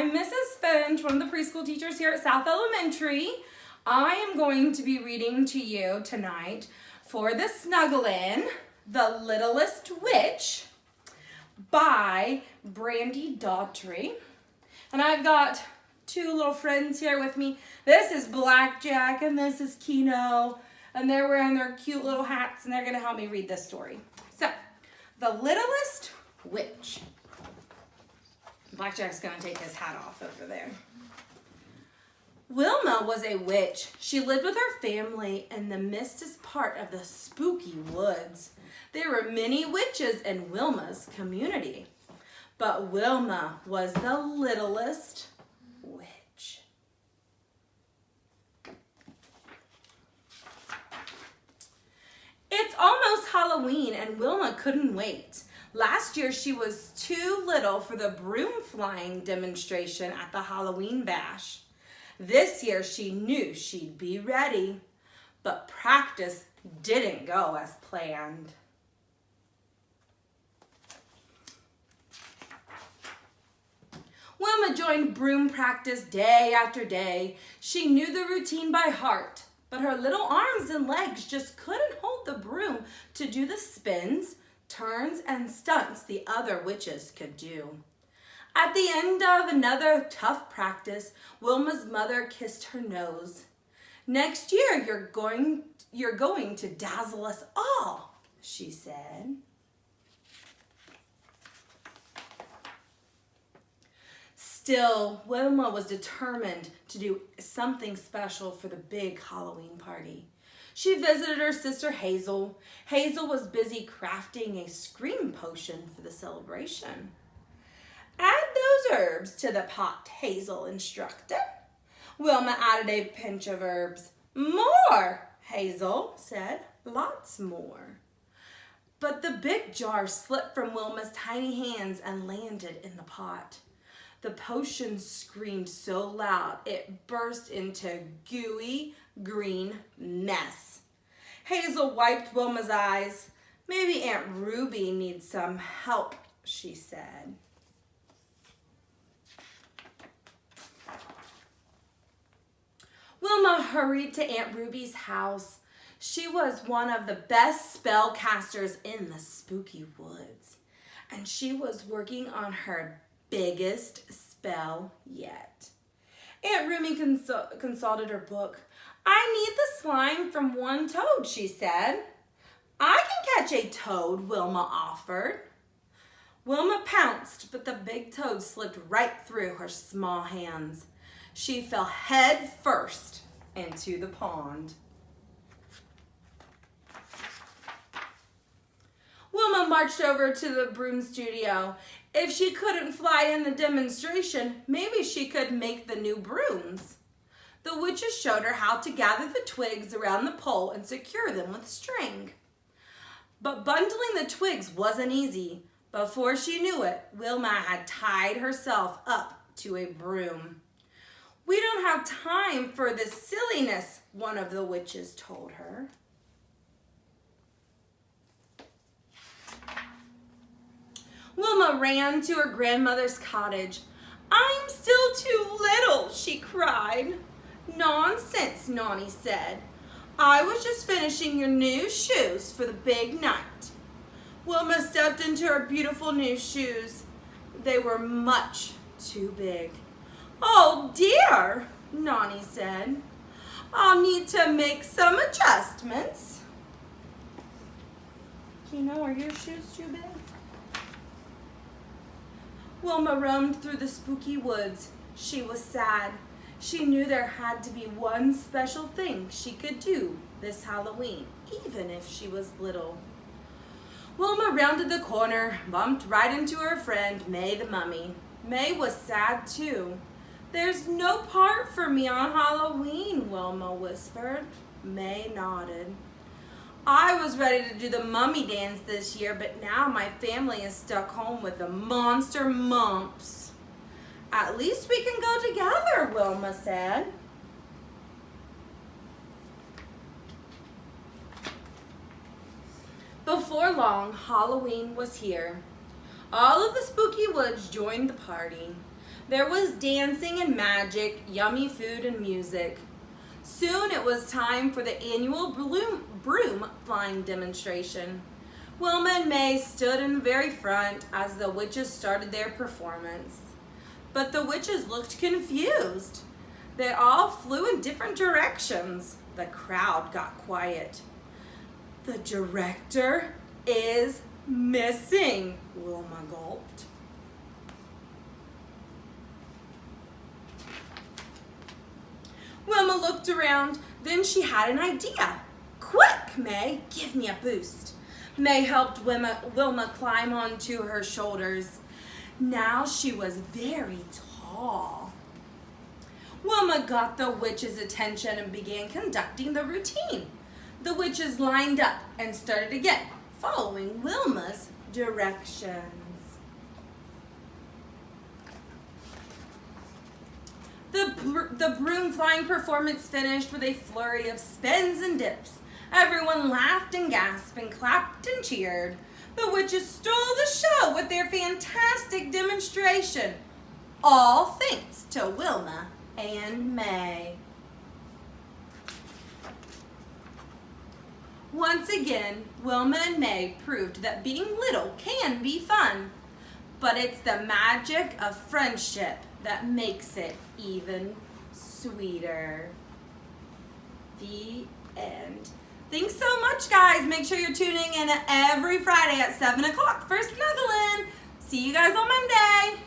I'm Mrs. Finch, one of the preschool teachers here at South Elementary. I am going to be reading to you tonight for the Snuggle In, The Littlest Witch by Brandy Daughtry. And I've got two little friends here with me. This is Blackjack and this is Kino. And they're wearing their cute little hats and they're going to help me read this story. So, The Littlest Witch. Blackjack's going to take his hat off over there. Wilma was a witch. She lived with her family in the mistest part of the spooky woods. There were many witches in Wilma's community, but Wilma was the littlest witch. It's almost Halloween and Wilma couldn't wait. Last year she was too little for the broom flying demonstration at the Halloween bash. This year she knew she'd be ready, but practice didn't go as planned. Wilma joined broom practice day after day. She knew the routine by heart, but her little arms and legs just couldn't hold the broom to do the spins, turns, and stunts the other witches could do. At the end of another tough practice, Wilma's mother kissed her nose. "Next year, you're going to dazzle us all," she said. Still, Wilma was determined to do something special for the big Halloween party. She visited her sister Hazel. Hazel was busy crafting a scream potion for the celebration. "Add those herbs to the pot," Hazel instructed. Wilma added a pinch of herbs. "More," Hazel said. "Lots more." But the big jar slipped from Wilma's tiny hands and landed in the pot. The potion screamed so loud it burst into gooey green mess. Hazel wiped Wilma's eyes. "Maybe Aunt Ruby needs some help," she said. Wilma hurried to Aunt Ruby's house. She was one of the best spellcasters in the spooky woods, and she was working on her biggest spell yet. Aunt Ruby consulted her book. "I need the slime from one toad," she said. "I can catch a toad," Wilma offered. Wilma pounced, but the big toad slipped right through her small hands. She fell head first into the pond. Wilma marched over to the broom studio. If she couldn't fly in the demonstration, maybe she could make the new brooms. The witches showed her how to gather the twigs around the pole and secure them with string. But bundling the twigs wasn't easy. Before she knew it, Wilma had tied herself up to a broom. "We don't have time for this silliness," one of the witches told her. Wilma ran to her grandmother's cottage. "I'm still too little," she cried. "Nonsense," Nonny said. "I was just finishing your new shoes for the big night." Wilma stepped into her beautiful new shoes. They were much too big. "Oh dear," Nonny said. "I'll need to make some adjustments." Kino, are your shoes too big? Wilma roamed through the spooky woods. She was sad. She knew there had to be one special thing she could do this Halloween, even if she was little. Wilma rounded the corner, bumped right into her friend, May the Mummy. May was sad too. "There's no part for me on Halloween," Wilma whispered. May nodded. "I was ready to do the mummy dance this year, but now my family is stuck home with the monster mumps." "At least we can go together," Wilma said. Before long, Halloween was here. All of the spooky woods joined the party. There was dancing and magic, yummy food and music. Soon it was time for the annual broom flying demonstration. Wilma and May stood in the very front as the witches started their performance. But the witches looked confused. They all flew in different directions. The crowd got quiet. The director is missing, Wilma gulped. Wilma looked around, then she had an idea. Quick, May, give me a boost. May helped Wilma climb onto her shoulders. Now she was very tall. Wilma got the witches' attention and began conducting the routine. The witches lined up and started again, following Wilma's directions. The broom flying performance finished with a flurry of spins and dips. Everyone laughed and gasped and clapped and cheered. The witches stole the show with their fantastic demonstration. All thanks to Wilma and May. Once again, Wilma and May proved that being little can be fun. But it's the magic of friendship that makes it even sweeter. The end. Thanks so much, guys. Make sure you're tuning in every Friday at 7 o'clock for Snuggle In. See you guys on Monday.